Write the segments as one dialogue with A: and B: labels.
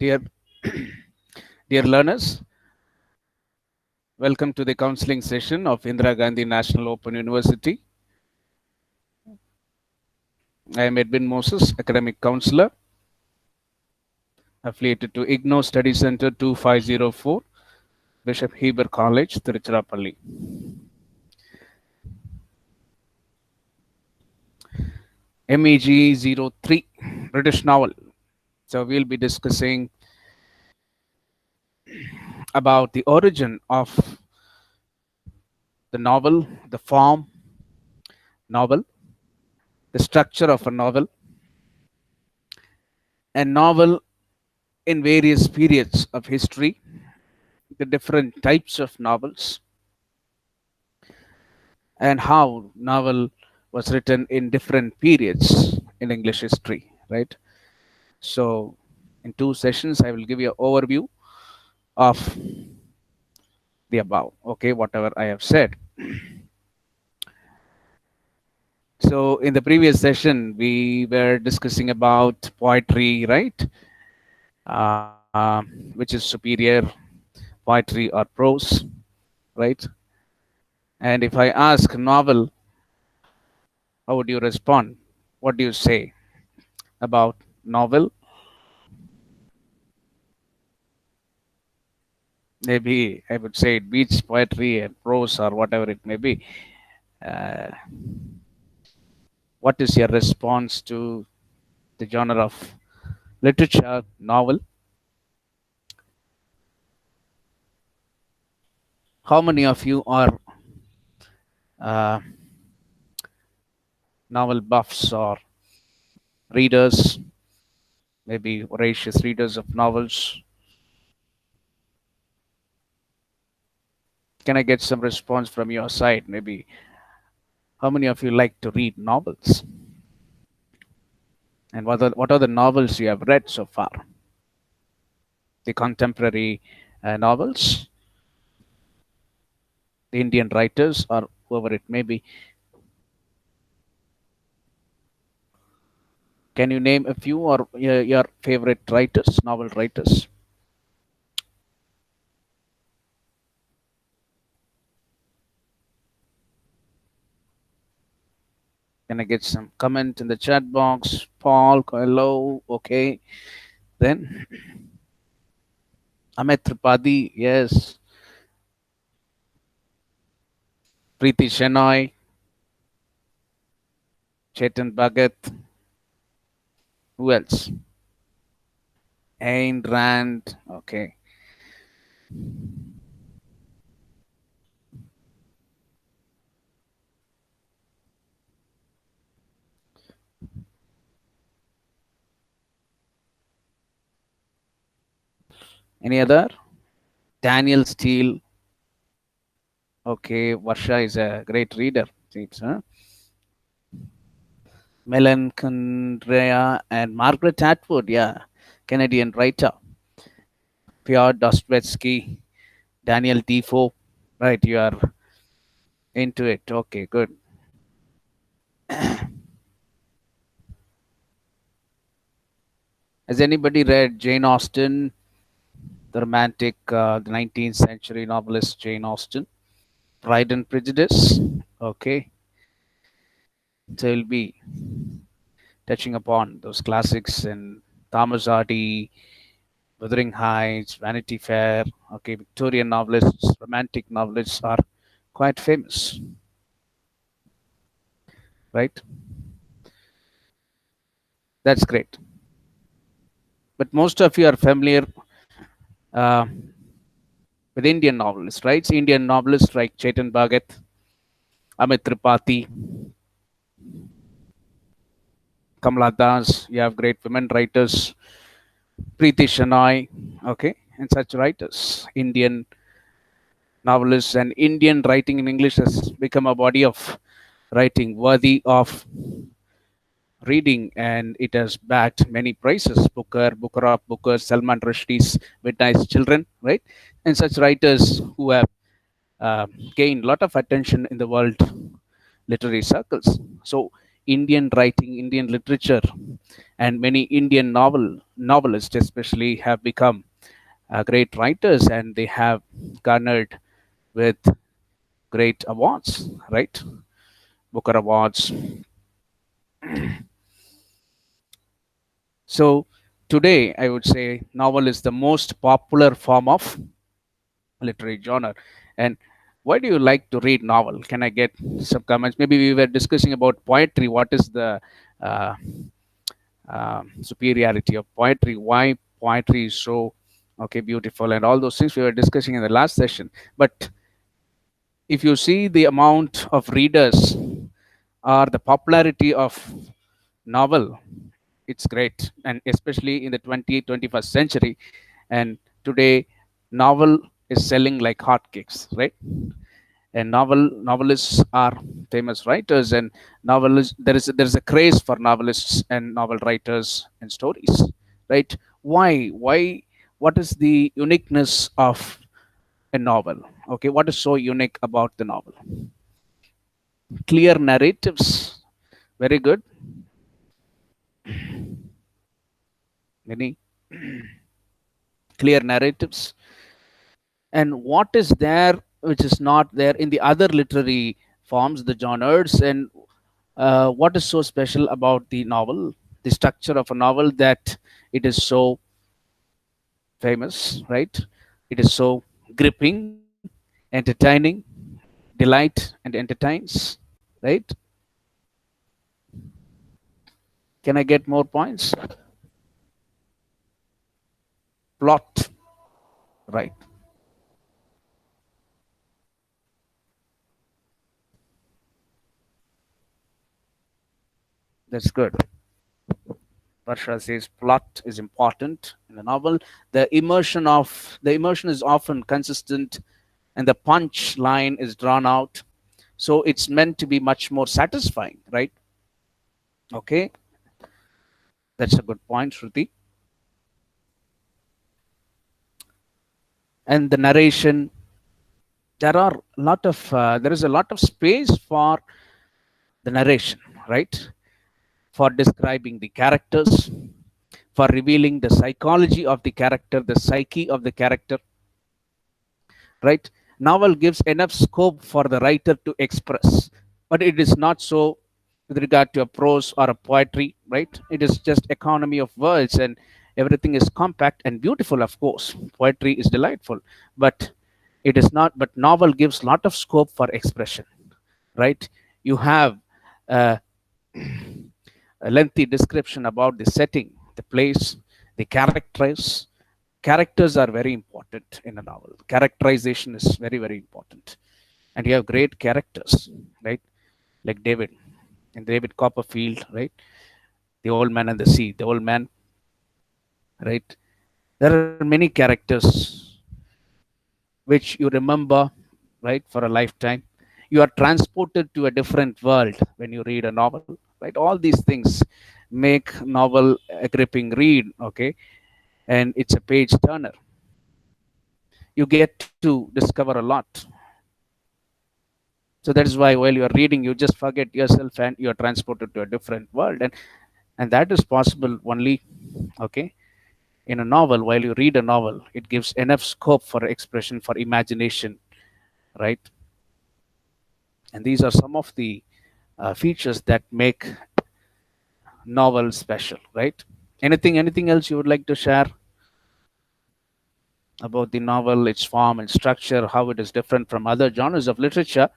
A: Dear, dear learners, welcome to the counseling session of Indira Gandhi National Open University. I am Edwin Moses, academic counselor, affiliated to IGNOU Study Center 2504, Bishop Heber College, Tiruchirappalli. MEG 03, British novel. So we'll be discussing about the origin of the novel, the form, novel, the structure of a novel, and novel in various periods of history, the different types of novels, and how novel was written in different periods in English history, right? So in 2 sessions, I will give you an overview of the above, okay, whatever I have said. So in the previous session, we were discussing about poetry, right? Which is superior, poetry or prose, right? And if I ask novel, how would you respond? What do you say about novel? Maybe I would say it beats poetry and prose or whatever it may be. Uh, what is your response to the genre of literature, novel? How many of you are uh, novel buffs or readers, maybe voracious readers of novels? Can I get some response from your side? Maybe how many of you like to read novels? And what are the novels you have read so far? The contemporary novels, the Indian writers, or whoever it may be. Can you name a few or your favorite writers, novel writers? Can I get some comment in the chat box? Paul, hello, okay. Then Amit Tripathi, yes. Preeti Shenoy, Chetan Bhagat. Who else? Ayn Rand, okay. Any other? Daniel Steele. Okay, Varsha is a great reader. Seems, huh? Melon Kundrea and Margaret Atwood, yeah, Canadian writer. Fyodor Dostoevsky, Daniel Defoe. Right, you are into it. Okay, good. Has anybody read Jane Austen, the romantic, the 19th century novelist Jane Austen? Pride and Prejudice. Okay, so we'll be touching upon those classics in Thomas Hardy, Wuthering Heights, Vanity Fair. Okay, Victorian novelists, romantic novelists are quite famous, right? That's great. But most of you are familiar uh, with Indian novelists, right? Indian novelists like Chetan Bhagat, Amit Tripathi, Kamala Das. You have great women writers, Preeti Shenoy, okay, and such writers. Indian novelists and Indian writing in English has become a body of writing worthy of reading, and it has bagged many prizes. Booker of Booker, Salman Rushdie's Midnight's Children, right? And such writers who have gained a lot of attention in the world literary circles. So Indian writing, Indian literature, and many Indian novelists, especially, have become great writers, and they have garnered with great awards, right? Booker Awards. So today, I would say novel is the most popular form of literary genre. And why do you like to read novel? Can I get some comments? Maybe we were discussing about poetry. What is the uh, superiority of poetry? Why poetry is so beautiful, and all those things we were discussing in the last session. But if you see the amount of readers or the popularity of novel, it's great, and especially in the 20th 21st century. And today novel is selling like hotcakes, right? And novelists are famous writers, and novelists, there is a craze for novelists and novel writers and stories, right? Why what is the uniqueness of a novel? Okay, what is so unique about the novel? Clear narratives. Very good. Many clear narratives. And what is there which is not there in the other literary forms, the genres? And what is so special about the novel, the structure of a novel, that it is so famous, right? It is so gripping, entertaining, delight and entertains, right? Can I get more points? Plot, right? That's good. Varsha says plot is important in a novel. The immersion is often consistent, and the punch line is drawn out. So it's meant to be much more satisfying, right? Okay, that's a good point, Shruti. And the narration, there is a lot of space for the narration, right? For describing the characters, for revealing the psychology of the character, the psyche of the character, right? Novel gives enough scope for the writer to express, but it is not so with regard to a prose or a poetry, right? It is just economy of words, and everything is compact and beautiful. Of course, poetry is delightful, but it is not. But novel gives lot of scope for expression, right? You have uh, a lengthy description about the setting, the place, the characters. Characters are very important in a novel. Characterization is very, very important. And you have great characters, right? Like David and David Copperfield, right? The old man and the sea, the old man, right? There are many characters which you remember, right, for a lifetime. You are transported to a different world when you read a novel, right? All these things make novel a gripping read, okay? And it's a page turner. You get to discover a lot. So that is why while you are reading, you just forget yourself and you are transported to a different world. And that is possible only, okay, in a novel. While you read a novel, it gives enough scope for expression, for imagination, right? And these are some of the features that make novel special, right? Anything else you would like to share about the novel, its form and structure, how it is different from other genres of literature?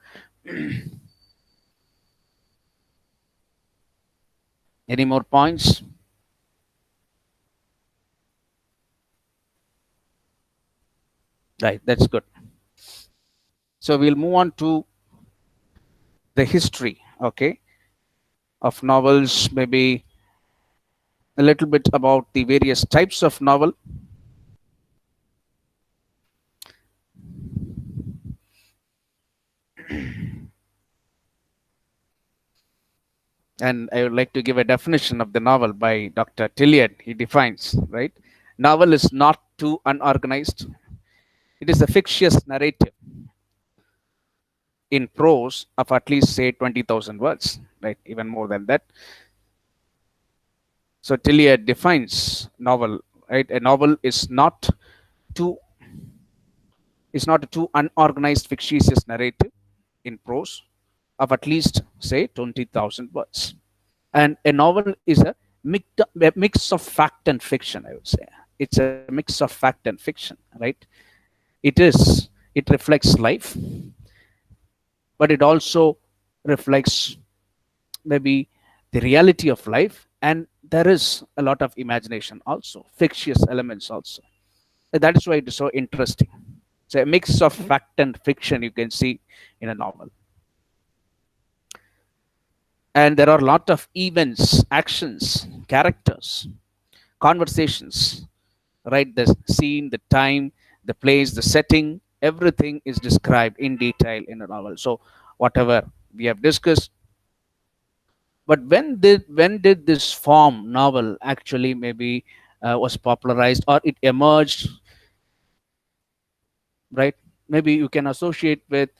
A: Any more points? Right, that's good. So we'll move on to the history, okay, of novels, maybe a little bit about the various types of novel. And I would like to give a definition of the novel by Dr. Tilliard. He defines, right? Novel is not too unorganized. It is a fictitious narrative in prose of at least say 20,000 words, right? Even more than that. So Tillier defines novel, right? A novel too is not a too unorganized fictitious narrative in prose of at least say 20,000 words. And a novel is a mix of fact and fiction, I would say. It's a mix of fact and fiction, right? It reflects life, but it also reflects maybe the reality of life, and there is a lot of imagination also, fictitious elements also. That is why it is so interesting. So a mix of fact and fiction you can see in a novel. And there are a lot of events, actions, characters, conversations, right? The scene, the time, the place, the setting, everything is described in detail in a novel. So whatever we have discussed. But when did this form novel actually maybe was popularized or it emerged, right? Maybe you can associate with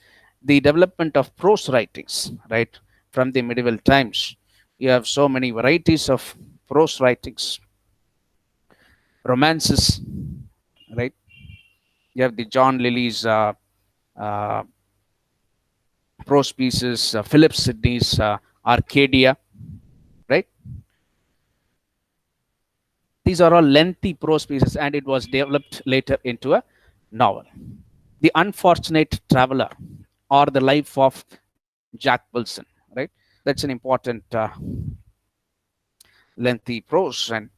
A: the development of prose writings, right? From the medieval times, you have so many varieties of prose writings, romances, right? You have the John Lilly's uh, prose pieces, Philip Sidney's Arcadia, right? These are all lengthy prose pieces, and it was developed later into a novel. The Unfortunate Traveler, or The Life of Jack Wilson, right? That's an important lengthy prose, and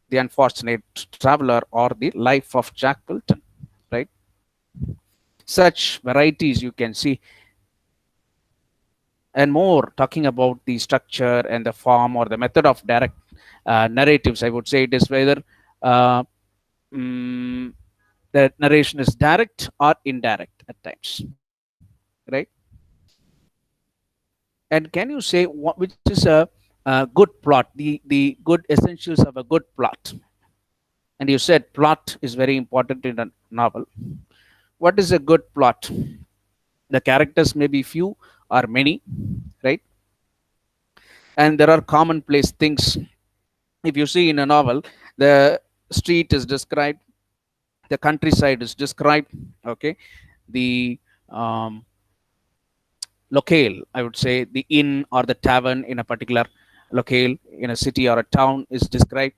A: The Unfortunate Traveler or The Life of Jack Wilson, right? Such varieties you can see, and more talking about the structure and the form or the method of direct narratives. I would say it is whether uh, mm, the narration is direct or indirect at times, right? And can you say which is a good plot, the good essentials of a good plot? And you said plot is very important in a novel. What is a good plot? The characters may be few or many, right? And there are commonplace things. If you see in a novel, the street is described, the countryside is described, okay, the um, locale, I would say the inn or the tavern in a particular locale in a city or a town is described.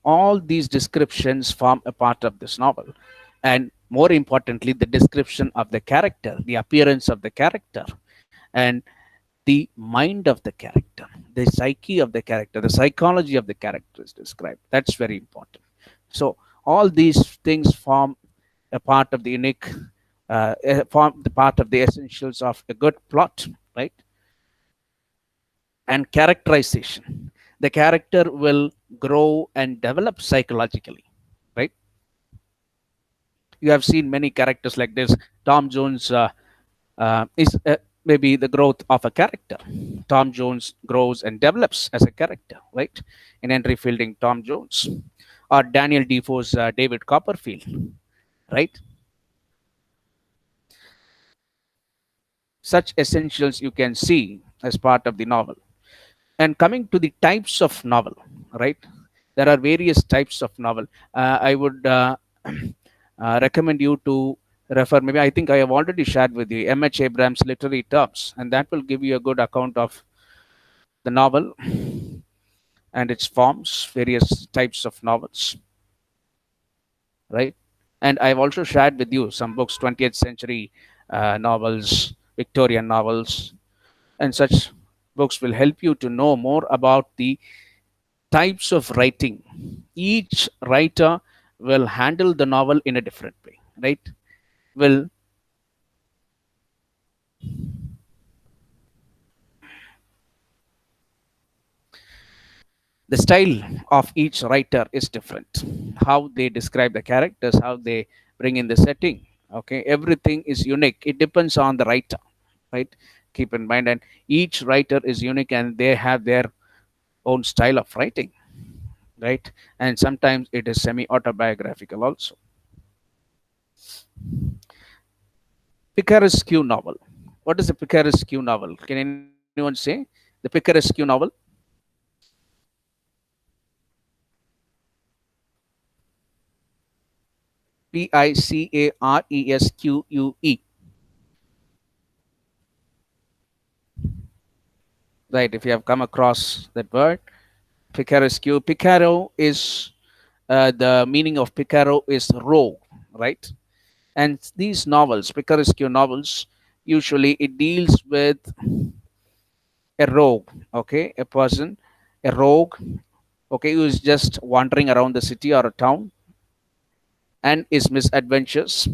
A: All these descriptions form a part of this novel, and more importantly the description of the character, the appearance of the character, and the mind of the character, the psyche of the character, the psychology of the character is described. That's very important. So all these things form a part of the unique, form the part of the essentials of a good plot, right? And characterization. The character will grow and develop psychologically, right? You have seen many characters like this. Tom Jones is maybe the growth of a character. Tom Jones grows and develops as a character, right? In Henry Fielding, Tom Jones, or Daniel Defoe's David Copperfield, right? Such essentials you can see as part of the novel. And coming to the types of novel, right? There are various types of novel. I would recommend you to refer, maybe I think I have already shared with you M.H. Abrams' literary terms, and that will give you a good account of the novel and its forms, various types of novels, right? And I've also shared with you some books, 20th century novels, Victorian novels, and such books will help you to know more about the types of writing. Each writer will handle the novel in a different way, right? Will the style of each writer is different. How they describe the characters, how they bring in the setting, okay, everything is unique. It depends on the writer, right? Keep in mind, and each writer is unique and they have their own style of writing, right? And sometimes it is semi autobiographical also. Picaresque novel. What is a picaresque novel? Can anyone say the picaresque novel? Picaresque. Right, if you have come across that word, picaresque. Picaro is the meaning of Picaro is rogue, right? And these novels, picaresque novels, usually it deals with a rogue, okay, a person, a rogue, okay, who is just wandering around the city or a town and his misadventures.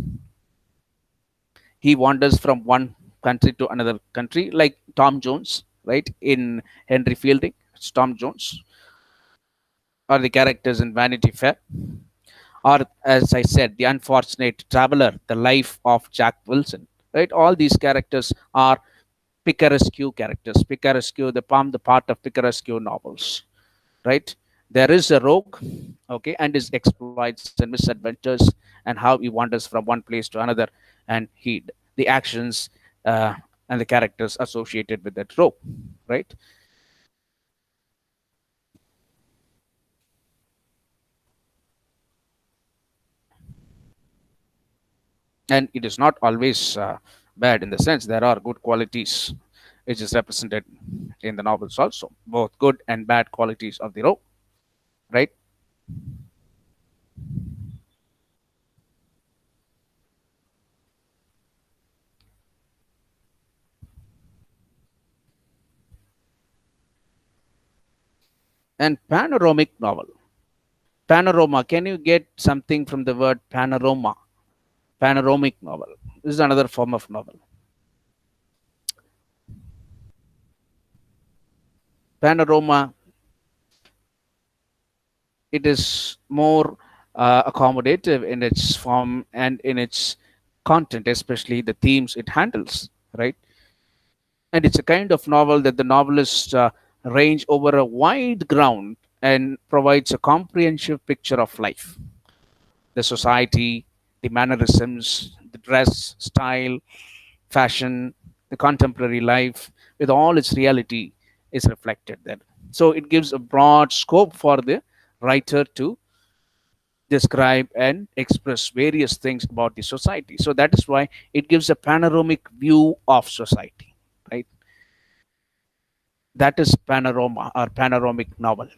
A: He wanders from one country to another country, like Tom Jones, right? In Henry Fielding, it's Tom Jones, or the characters in Vanity Fair, or as I said, the unfortunate traveler, the life of Jack Wilson, right? All these characters are picaresque characters. Picaresque, they form the part of picaresque novels, right? There is a rogue, okay, and his exploits and misadventures, and how he wanders from one place to another, and the actions uh, and the characters associated with that rogue, right? And it is not always bad, in the sense there are good qualities which is represented in the novels also, both good and bad qualities of the rogue, right? And panoramic novel. Panorama. Can you get something from the word panorama? Panoramic novel. This is another form of novel. Panorama, it is more accommodative in its form and in its content, especially the themes it handles, right? And it's a kind of novel that the novelists range over a wide ground and provides a comprehensive picture of life, the society, the mannerisms, the dress, style, fashion, the contemporary life, with all its reality, is reflected there. So it gives a broad scope for the writer to describe and express various things about the society. So that is why it gives a panoramic view of society, right? That is panorama or panoramic novel.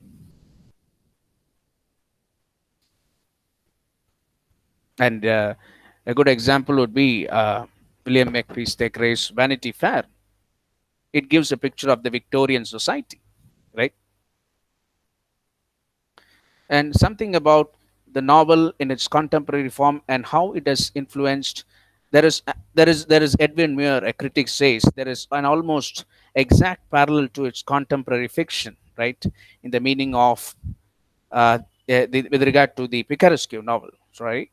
A: And a good example would be William Makepeace Thackeray's Vanity Fair. It gives a picture of the Victorian society, right? And something about the novel in its contemporary form and how it has influenced. There is Edwin Muir, a critic says there is an almost exact parallel to its contemporary fiction, right? In the meaning of with regard to the picaresque novel, right?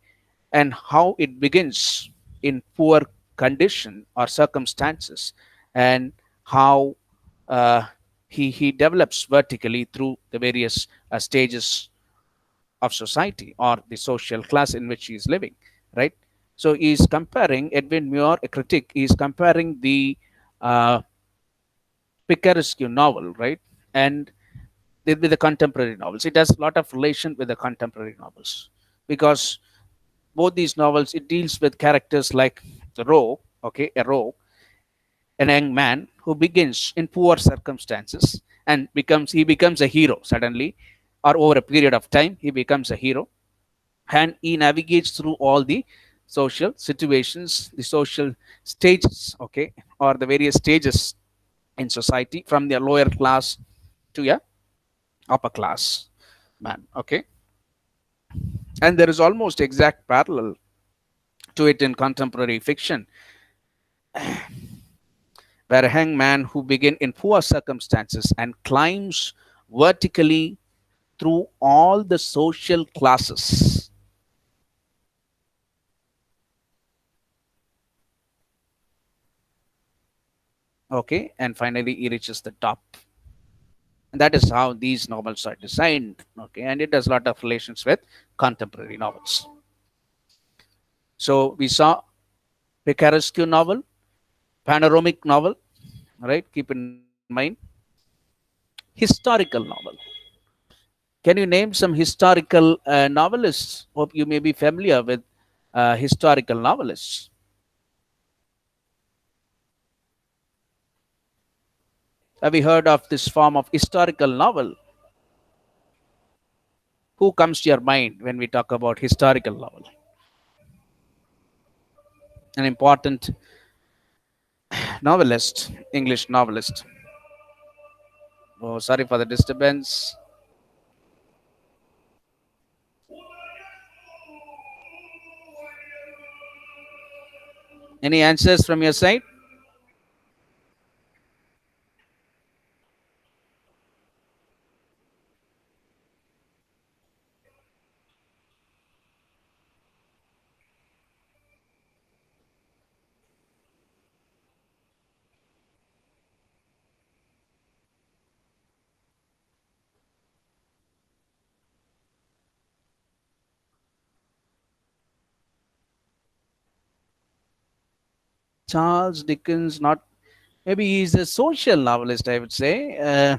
A: And how it begins in poor condition or circumstances, and how uh, he develops vertically through the various stages of society or the social class in which he is living, right? So he's comparing, Edwin Muir, a critic, is comparing the uh, picaresque novel, right, and with the contemporary novels. It has a lot of relation with the contemporary novels, because both these novels, it deals with characters like the rogue, okay, a rogue, an young man who begins in poor circumstances and becomes a hero suddenly, or over a period of time he becomes a hero, and he navigates through all the social situations, the social stages, okay, or the various stages in society, from the lower class to a upper class man, okay. And there is almost exact parallel to it in contemporary fiction, where a hangman who begin in poor circumstances and climbs vertically through all the social classes, okay, and finally he reaches the top. And that is how these novels are designed, okay, and it has a lot of relations with contemporary novels. So we saw picaresque novel, panoramic novel, right? Keep in mind historical novel. Can you name some historical novelists? Hope you may be familiar with historical novelists. Have you heard of this form of historical novel? Who comes to your mind when we talk about historical novel? An important novelist, English novelist. Oh, sorry for the disturbance. Any answers from your side? Charles Dickens, not maybe he's a social novelist, I would say.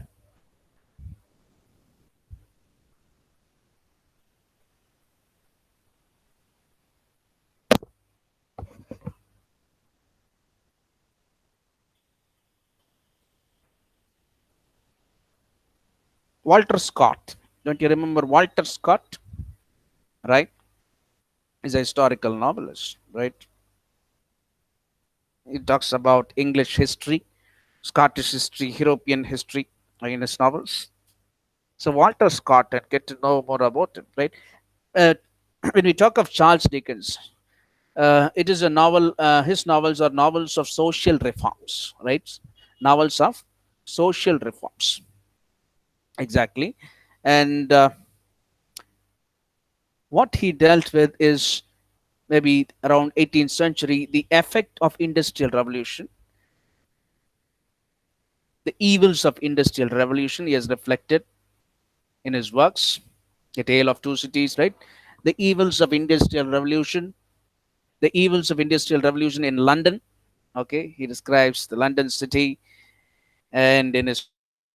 A: Walter Scott. Don't you remember Walter Scott? Right? He's a historical novelist, right? He talks about English history, Scottish history, European history in his novels. So Walter Scott, and get to know more about him, right? Uh, when we talk of Charles Dickens, it is a novel. His novels are novels of social reforms, right? Novels of social reforms, exactly. And what he dealt with is maybe around 18th century, the effect of industrial revolution, the evils of industrial revolution. He has reflected in his works, A Tale of Two Cities, right? The evils of industrial revolution, the evils of industrial revolution in London. Okay, he describes the London city, and in his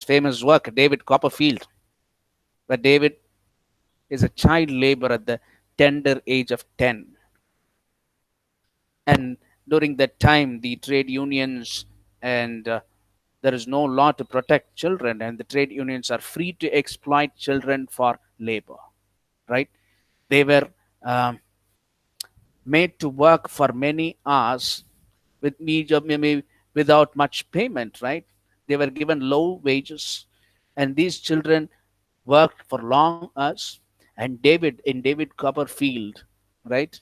A: famous work, David Copperfield, where David is a child laborer at the tender age of 10. And during that time, the trade unions and there is no law to protect children, and the trade unions are free to exploit children for labor, right? They were um, made to work for many hours with maybe without much payment, right? They were given low wages, and these children worked for long hours. And David Copperfield, right?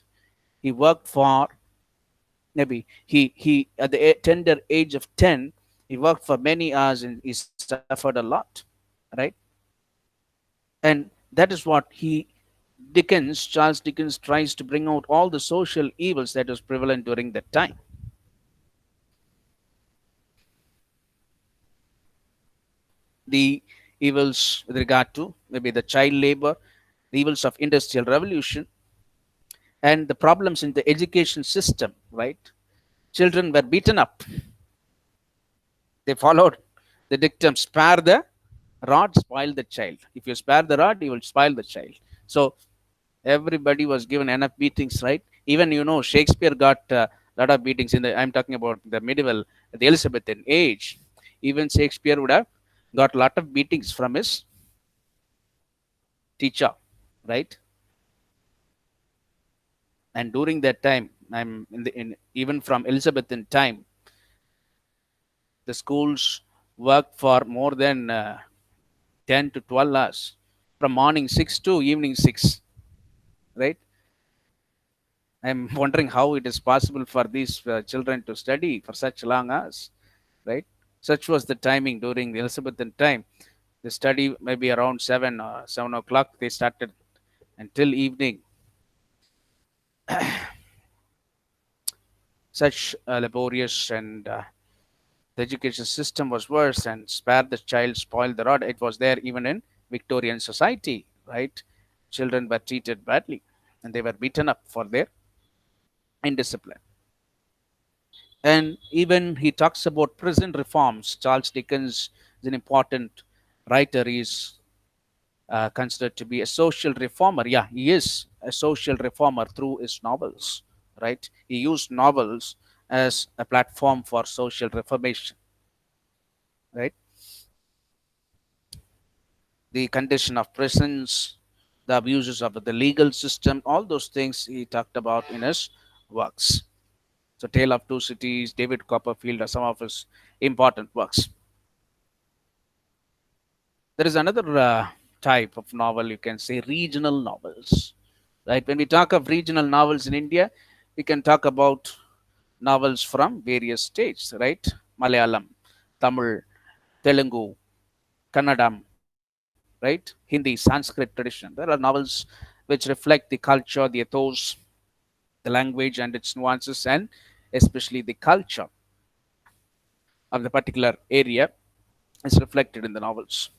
A: He worked for maybe he at the tender age of 10, he worked for many hours and he suffered a lot, right? And that is what Charles Dickens tries to bring out all the social evils that was prevalent during that time. The evils with regard to maybe the child labor, the evils of industrial revolution, and the problems in the education system, right? Children were beaten up. They followed the dictum, spare the rod, spoil the child. If you spare the rod, you will spoil the child. So everybody was given enough beatings, right? Even Shakespeare got a lot of beatings in the. I'm talking about the medieval, the Elizabethan age. Even Shakespeare would have got a lot of beatings from his teacher, right? And during that time, even from Elizabethan time, the schools worked for more than 10 to 12 hours, from morning 6 to evening 6, right? I'm wondering how it is possible for these children to study for such long hours, right? Such was the timing during the Elizabethan time. The study maybe around 7 o'clock. They started until evening. Such laborious, and the education system was worse. And spare the child, spoil the rod. It was there even in Victorian society, right? Children were treated badly, and they were beaten up for their in discipline. And even he talks about prison reforms. Charles Dickens is an important writer. He's considered to be a social reformer. Yeah, he is a social reformer through his novels, right? He used novels as a platform for social reformation, right? The condition of prisons, the abuses of the legal system, all those things he talked about in his works. So, Tale of Two Cities, David Copperfield are some of his important works. There is another type of novel, you can say regional novels, right? When we talk of regional novels in India, we can talk about novels from various states, right? Malayalam, Tamil, Telugu, Kannadam, right? Hindi, Sanskrit tradition. There are novels which reflect the culture, the ethos, the language and its nuances, and especially the culture of the particular area is reflected in the novels,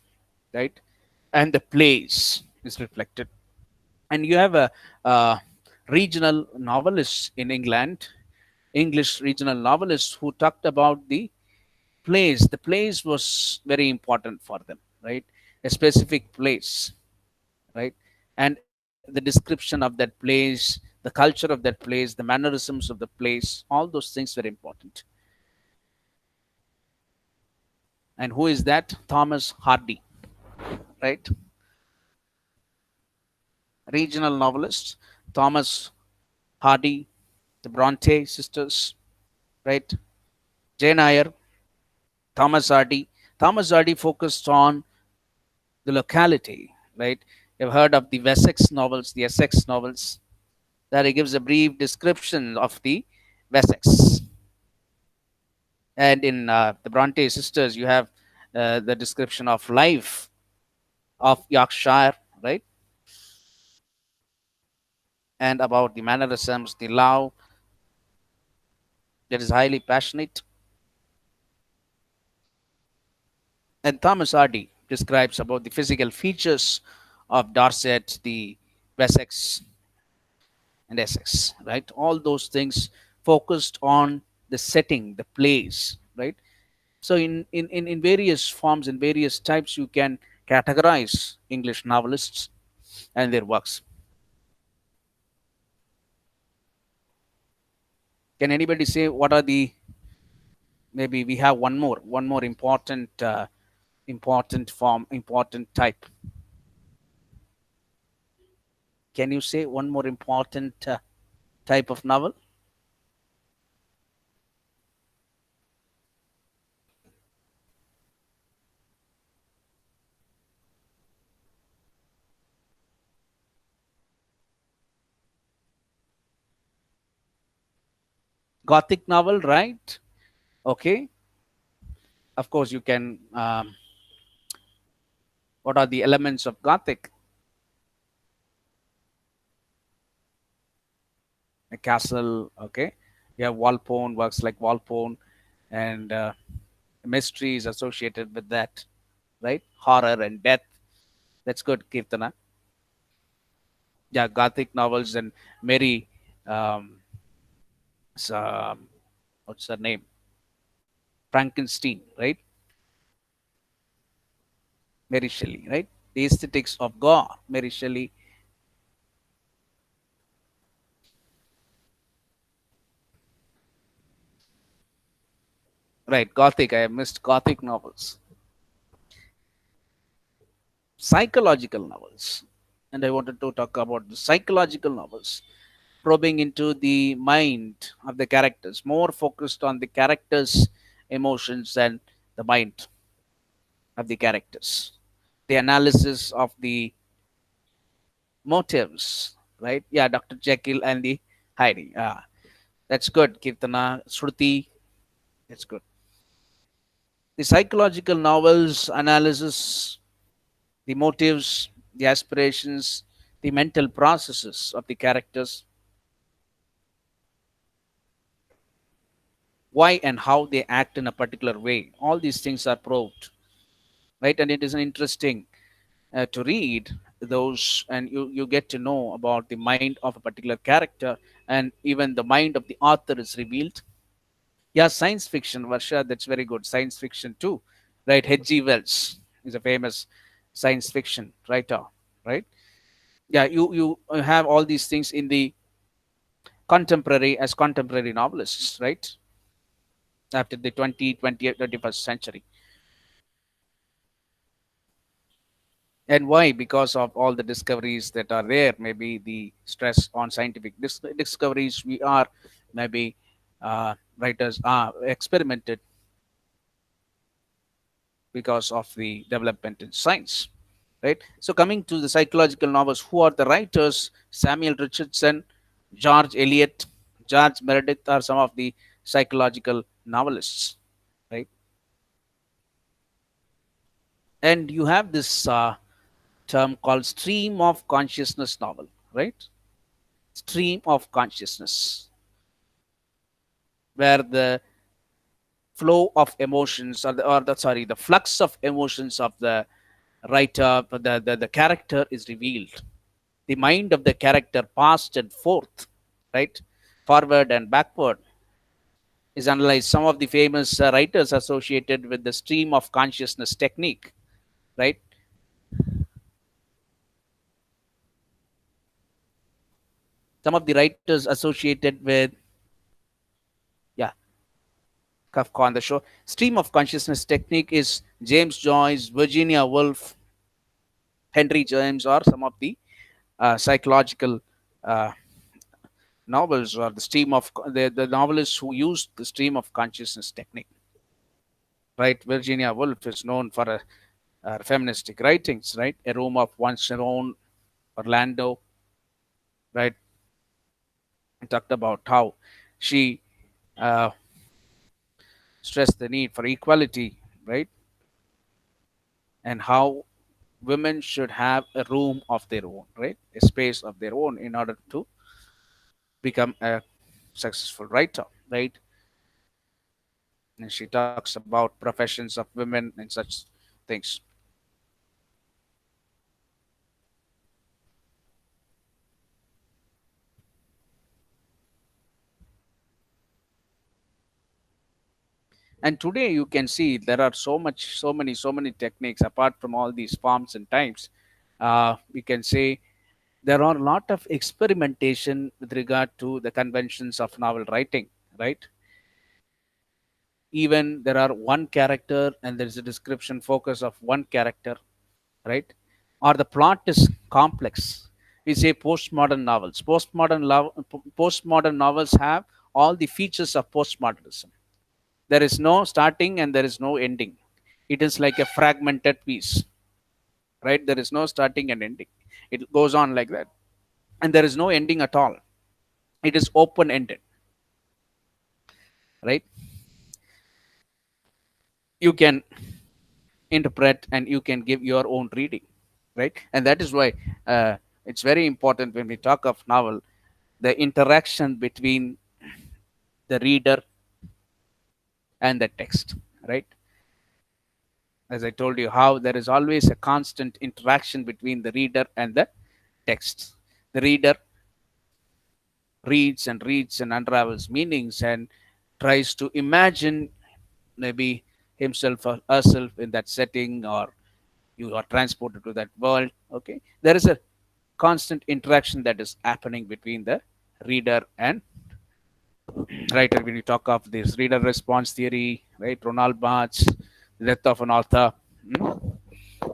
A: right? And the plays is reflected. And you have a regional novelist in England, English regional novelist who talked about the plays. The plays was very important for them, right? A specific place, right? And the description of that place, the culture of that place, the mannerisms of the place, all those things very important. And who is that? Thomas Hardy, right? Regional novelist, Thomas Hardy, the Bronte sisters, right? Jane Eyre, Thomas Hardy. Thomas Hardy focused on the locality, right? You've heard of the Wessex novels, the Essex novels, that he gives a brief description of the Wessex. And in the Bronte sisters, you have the description of life of Yorkshire, right? And about the mannerisms, the love that is highly passionate. And Thomas Hardy describes about the physical features of Dorset, the Wessex, and Essex, right? All those things focused on the setting, the place, right? So in various forms and various types, you can categorize English novelists and their works. Can anybody say what are the, maybe we have one more important form, important type. Can you say one more important type of novel? Gothic novel, right? Okay. Of course, you can. What are the elements of Gothic? A castle. Okay. You have Walpole, works like Walpole, and mysteries associated with that, right? Horror and death. That's good, Kirtana. Yeah, Gothic novels and Mary. Um, what's her name? Frankenstein, right? Mary Shelley, right? The aesthetics of gore, Mary Shelley. Right, Gothic. I missed Gothic novels. Psychological novels. And I wanted to talk about the psychological novels, probing into the mind of the characters, more focused on the characters' emotions and the mind of the characters. The analysis of the motives, right? Yeah, Dr. Jekyll and the Heidi. That's good, Kirtana. Shruti, that's good. The psychological novels analysis the motives, the aspirations, the mental processes of the characters, why and how they act in a particular way. All these things are probed, right? And it is interesting to read those, and you get to know about the mind of a particular character and even the mind of the author is revealed. Yeah, science fiction, Varsha, that's very good. Science fiction too, right? H.G. Wells is a famous science fiction writer, right? Yeah, you have all these things in the contemporary as contemporary novelists, right? After the 21st century. And why? Because of all the discoveries that are there, maybe the stress on scientific discoveries, we are maybe writers are experimented because of the development in science, right? So coming to the psychological novels, who are the writers? Samuel Richardson, George Eliot, George Meredith are some of the psychological novelists, right? And you have this term called stream of consciousness novel, right? Stream of consciousness, where the flow of emotions or the sorry, the flux of emotions of the writer, the character is revealed. The mind of the character, past and forth, right? Forward and backward, is analyzed. Some of the famous writers associated with the stream of consciousness technique, right? Some of the writers associated with, yeah, Kafka on the show. Stream of consciousness technique is James Joyce, Virginia Woolf, Henry James, or some of the psychological uh, novels, or the stream of the novelists who used the stream of consciousness technique. Right, Virginia Woolf is known for feministic writings. Right, A Room of One's Own, Orlando. Right, talked about how she uh, stressed the need for equality. Right, and how women should have a room of their own, right, a space of their own in order to become a successful writer, right? And she talks about professions of women and such things. And today you can see there are so many techniques apart from all these forms and types. We can say there are a lot of experimentation with regard to the conventions of novel writing, right? Even there are one character and there is a description focus of one character, right? Or the plot is complex. We say postmodern novels. Postmodern novels have all the features of postmodernism. There is no starting and there is no ending. It is like a fragmented piece, right? There is no starting and ending. It goes on like that. And there is no ending at all. It is open ended, right? You can interpret and you can give your own reading, right? And that is why it's very important when we talk of novel, the interaction between the reader and the text, right? As I told you, how there is always a constant interaction between the reader and the text. The reader reads and unravels meanings and tries to imagine maybe himself or herself in that setting, or you are transported to that world. Okay, there is a constant interaction that is happening between the reader and writer. When you talk of this reader response theory, right, Ronald Barthes, the death of an author,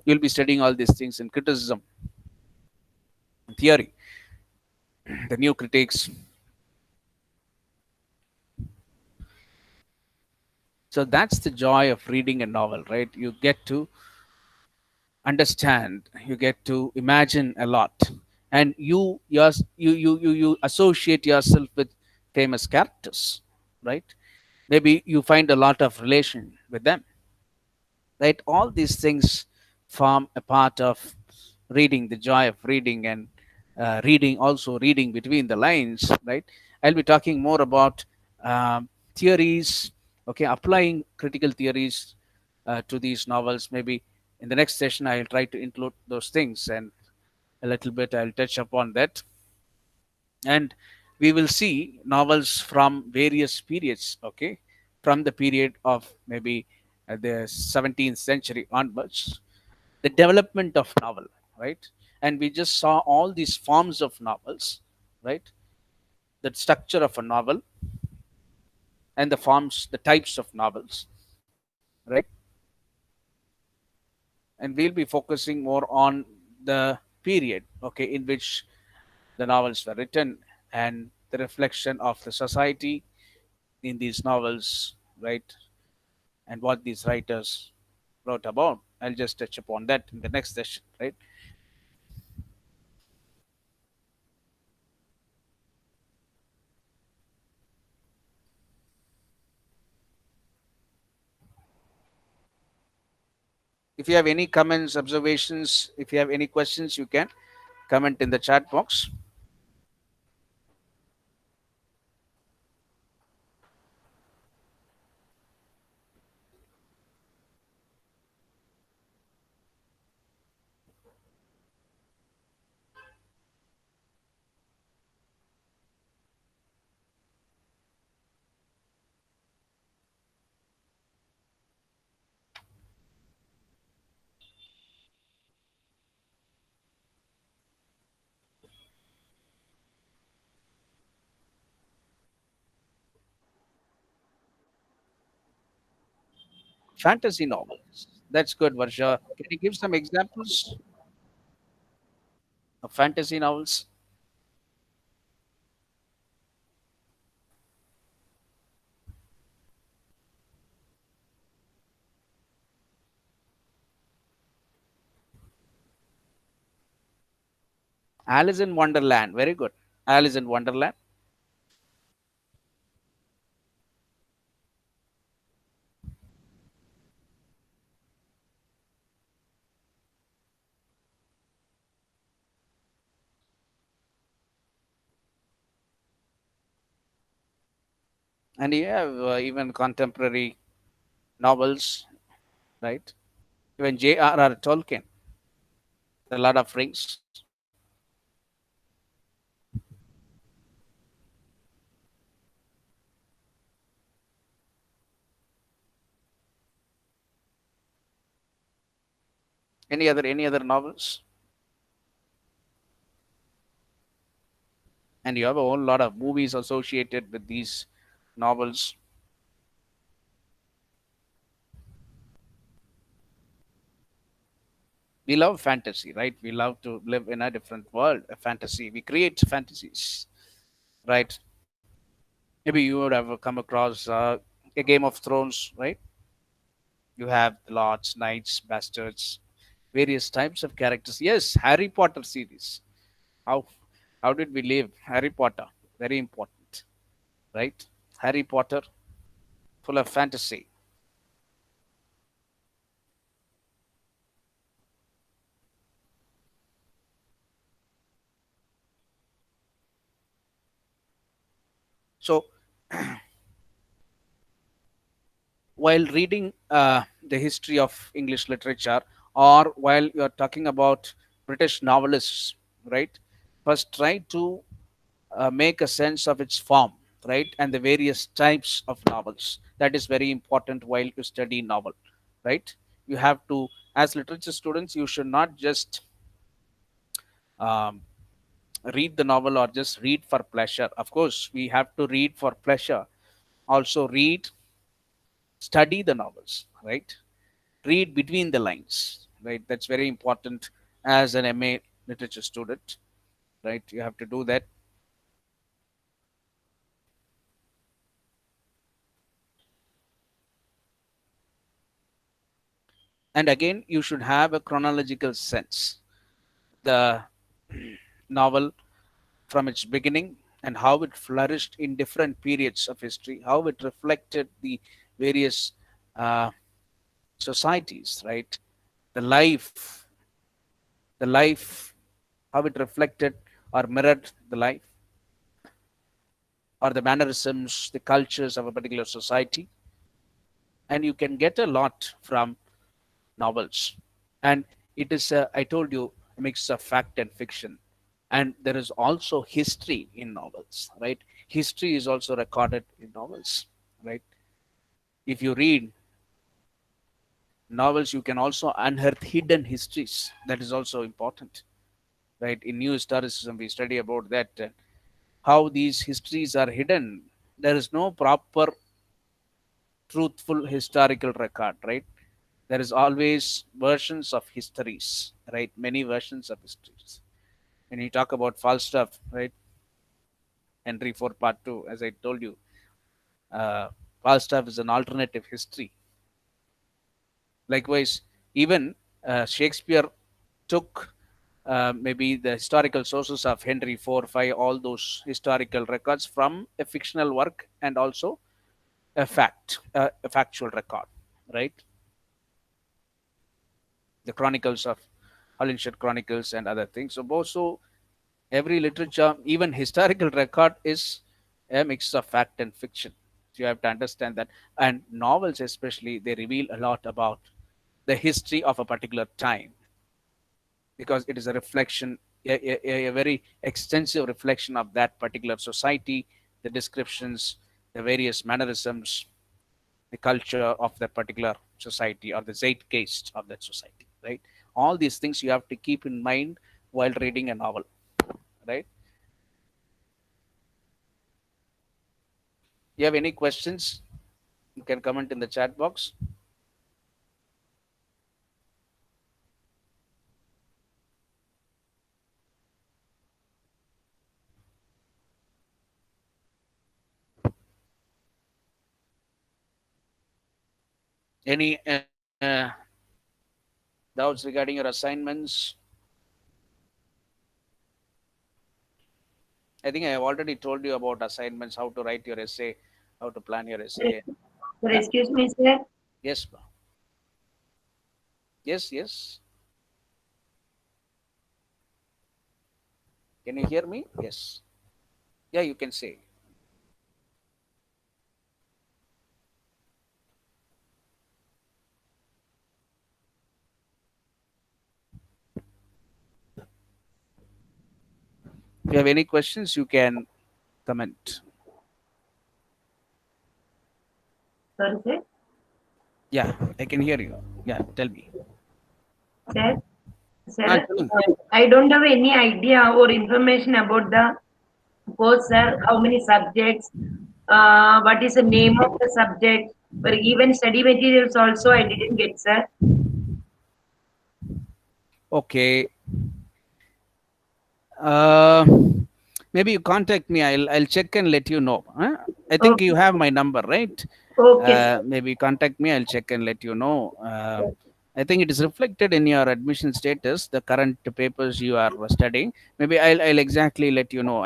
A: you'll be studying all these things in criticism theory, the new critiques. So that's the joy of reading a novel, right? You get to understand, you get to imagine a lot, and you associate yourself with famous characters, right? Maybe you find a lot of relation with them, right? All these things form a part of reading, the joy of reading, and reading, also reading between the lines, right? I'll be talking more about theories, okay, applying critical theories to these novels. Maybe in the next session I'll try to include those things, and a little bit I'll touch upon that. And we will see novels from various periods, okay, from the period of maybe the 17th century onwards, the development of novel, right? And we just saw all these forms of novels, right? The structure of a novel and the forms, the types of novels, right? And we'll be focusing more on the period, okay, in which the novels were written and the reflection of the society in these novels, right? And what these writers wrote about. I'll just touch upon that in the next session, right? If you have any comments, observations, if you have any questions, you can comment in the chat box. Fantasy novels. That's good, Varsha. Can you give some examples of fantasy novels? Alice in Wonderland. Very good. Alice in Wonderland. And you have even contemporary novels, right? Even J.R.R. Tolkien, The Lord of Rings. Any other novels? And you have a whole lot of movies associated with these novels. We love fantasy, right? We love to live in a different world, a fantasy. We create fantasies, right? Maybe you would have come across a Game of Thrones, right? You have the lords, knights, bastards, various types of characters. Yes, Harry Potter series. How how did we live? Harry Potter, very important, right? Harry Potter, full of fantasy. So while reading the history of English literature, or while you're talking about British novelists, right? First, try to make a sense of its form, right? And the various types of novels. That is very important while you study novel, right? You have to, as literature students, you should not just um, read the novel or just read for pleasure. Of course, we have to read for pleasure. Also, study the novels, right? Read between the lines, right? That's very important as an MA literature student, right? You have to do that. And again, you should have a chronological sense. The novel from its beginning and how it flourished in different periods of history, how it reflected the various uh, societies, right? The life, how it reflected or mirrored the life or the mannerisms, the cultures of a particular society. And you can get a lot from novels. And it is, I told you, a mix of fact and fiction. And there is also history in novels, right? History is also recorded in novels, right? If you read novels, you can also unearth hidden histories. That is also important, right? In new historicism, we study about that, how these histories are hidden. There is no proper truthful historical record, right? There is always versions of histories, right? Many versions of histories. When you talk about Falstaff, right? Henry IV Part 2, as I told you, uh, Falstaff is an alternative history. Likewise, even Shakespeare took maybe the historical sources of Henry IV, 5, all those historical records from a fictional work and also a factual record, right? The chronicles of Holinshire Chronicles and other things. So both, so every literature, even historical record, is a mix of fact and fiction. So you have to understand that. And novels, especially, they reveal a lot about the history of a particular time, because it is a reflection, a very extensive reflection of that particular society, the descriptions, the various mannerisms, the culture of that particular society, or the zeitgeist of that society, right? All these things you have to keep in mind while reading a novel, right? You have any questions, you can comment in the chat box. Any doubts regarding your assignments? I think I have already told you about assignments, how to write your essay, how to plan your essay.
B: Sir,
A: Yeah.
B: excuse me, sir.
A: Yes. Yes. Yes. Can you hear me? Yes. Yeah, you can say. If you have any questions, you can comment.
B: Sorry, sir.
A: Yeah, I can hear you. Yeah, tell me.
B: Sir, sir,
A: Tell me.
B: I don't have any idea or information about the course, sir. How many subjects? What is the name of the subject? Or even study materials also I didn't get, sir.
A: Okay. Uh, Maybe you contact me. I'll check and let you know. Huh? I think
B: Okay,
A: you have my number, right?
B: okay, sir.
A: Maybe contact me. I'll check and let you know. I think it is reflected in your admission status, the current papers you are studying. Maybe I'll exactly let you know.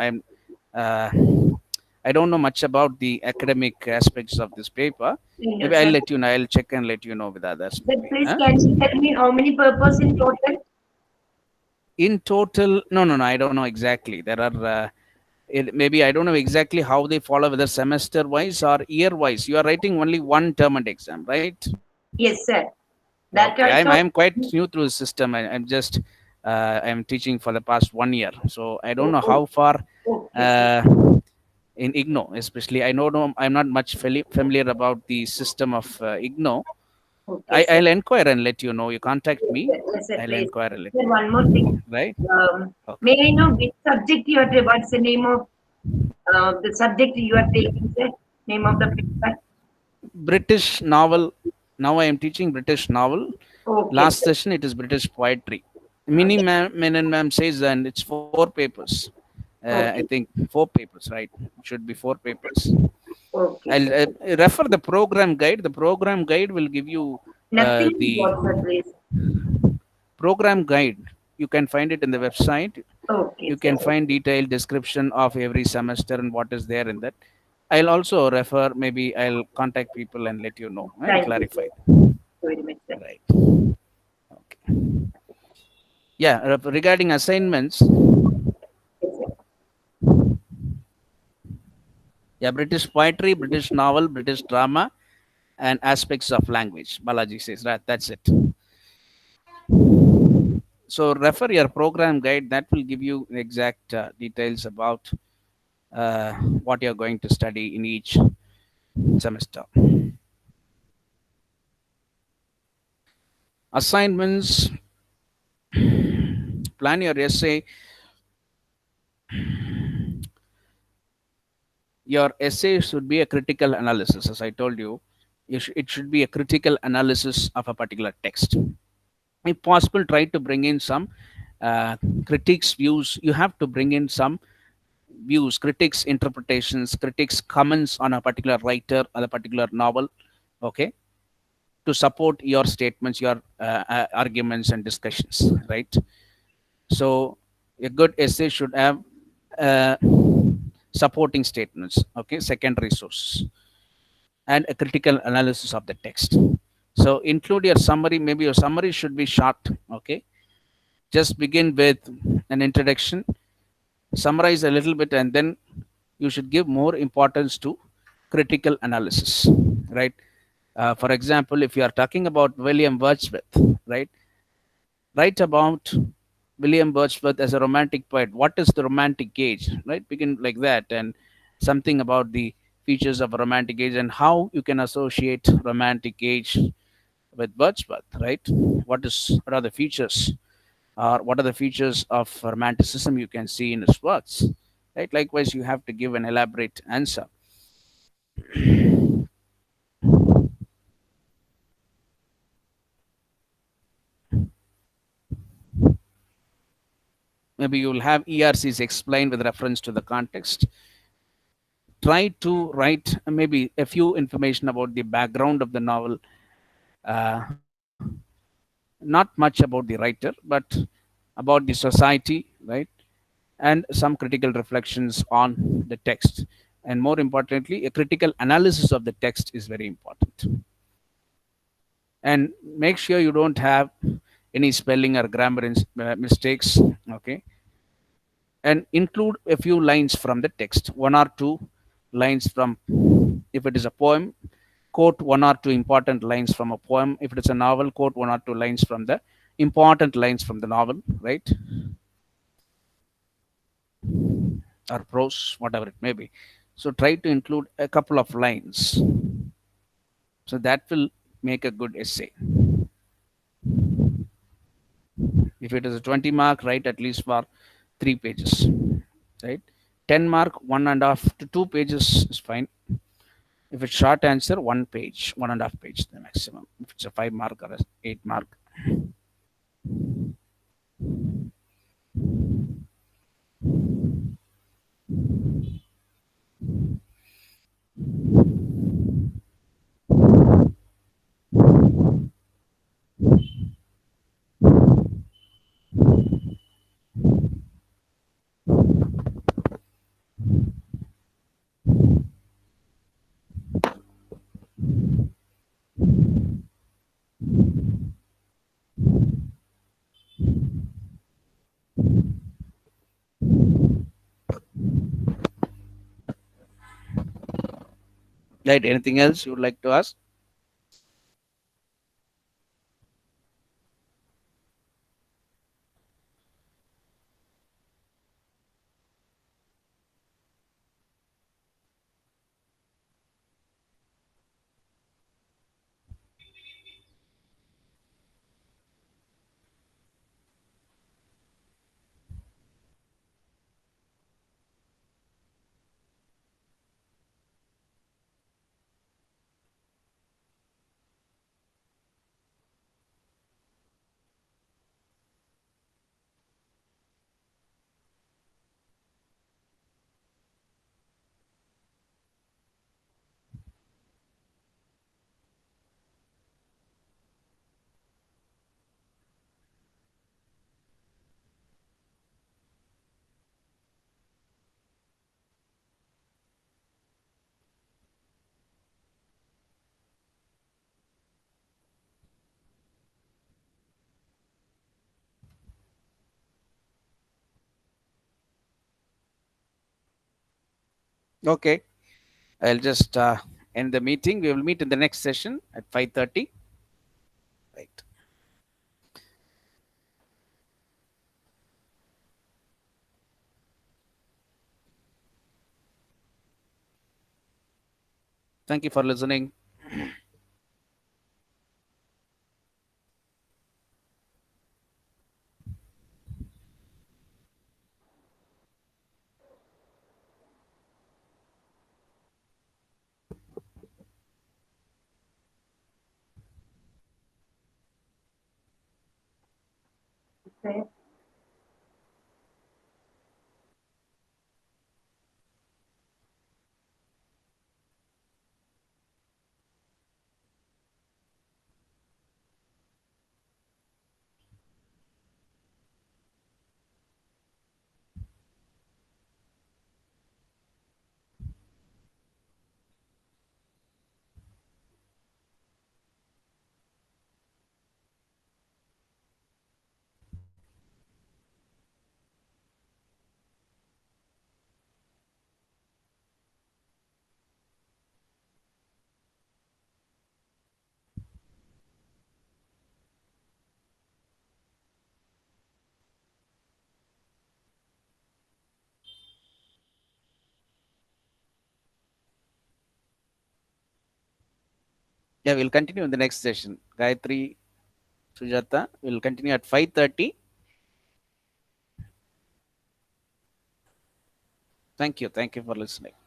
A: Uh, I don't know much about the academic aspects of this paper. Maybe
B: Yes,
A: I'll
B: sir.
A: let you know. I'll check and let you know with others.
B: Sir,
A: Maybe.
B: please
A: Huh?
B: can you tell me how many purpose in total?
A: In total, no. I don't know exactly. There are. Maybe I don't know exactly how they follow, whether semester wise or year wise. You are writing only one term and exam, right?
B: Yes, sir. That
A: Okay, I'm
B: also.
A: I'm quite new through the system. I'm just I'm teaching for the past 1 year, so I don't
B: Oh,
A: know
B: oh,
A: how far
B: okay, sir.
A: uh, in IGNOU, especially. I know I'm not much familiar about the system of IGNOU.
B: Okay, sir.
A: I'll inquire and let you know. You contact
B: Yes,
A: me.
B: sir. Yes, sir,
A: I'll
B: please.
A: inquire and let
B: Sir,
A: you
B: one more thing.
A: know. Right?
B: May
A: Okay.
B: I know which subject you are taking? What's the name of the subject you are taking, sir? Name of the paper?
A: British novel. Now I am teaching British novel.
B: Okay,
A: Last
B: sir.
A: session it is British poetry. Mini ma'am says, and it's 4 papers. I
B: Okay,
A: think 4 papers, right? It should be 4 papers.
B: okay,
A: I'll
B: sir.
A: refer the program guide. The program guide will give you
B: Nothing is
A: the
B: what, sir, please.
A: program guide. You can find it in the website.
B: Okay,
A: You
B: sir.
A: can find detailed description of every semester and what is there in that. I'll also refer. Maybe I'll contact people and let you know and
B: Thank you,
A: clarify.
B: sir. Very much, sir.
A: Right. Okay. Yeah. Regarding assignments,
B: Yes, sir.
A: yeah, British poetry, British novel, British drama, and aspects of language. Balaji says, right, that's it. So refer your program guide, that will give you exact details about uh, what you're going to study in each semester. Assignments, plan your essay. Your essay should be a critical analysis, as I told you. It should be a critical analysis of a particular text. If possible, try to bring in some uh, critics views. You have to bring in some views, critics interpretations, critics comments on a particular writer or a particular novel, okay, to support your statements, your arguments and discussions, right? So a good essay should have uh, supporting statements, okay, secondary sources, and a critical analysis of the text. So include your summary. Maybe your summary should be short, okay. Just begin with an introduction, summarize a little bit, and then you should give more importance to critical analysis, right? For example, if you are talking about William Wordsworth, right, write about William Wordsworth as a romantic poet. What is the romantic age, right? Begin like that, and something about the features of a romantic age and how you can associate romantic age with Wordsworth, right? What are the features, or what are the features of romanticism you can see in his works, right? Likewise, you have to give an elaborate answer. Maybe you'll have ERCs explained with reference to the context. Try to write maybe a few information about the background of the novel, uh, not much about the writer, but about the society, right? And some critical reflections on the text. And more importantly, a critical analysis of the text is very important. And make sure you don't have any spelling or grammar mistakes, okay. And include a few lines from the text, one or two lines from, if it is a poem, quote one or two important lines from a poem. If it's a novel, quote one or two lines from the important lines from the novel, right? Or prose, whatever it may be. So try to include a couple of lines. So that will make a good essay. If it is a 20 mark, write at least for 3 pages, right? 10 mark, 1.5 to 2 pages is fine. If it's short answer, 1 page, 1.5 page, the maximum. If it's a 5 mark or a 8 mark. Right? Anything else you would like to ask? Okay. I'll just end the meeting. We will meet in the next session at 5:30. Right. Thank you for listening.
B: Okay.
A: Yeah, we'll continue in the next session. Gayatri, Sujata, we'll continue at 5:30. Thank you. Thank you for listening.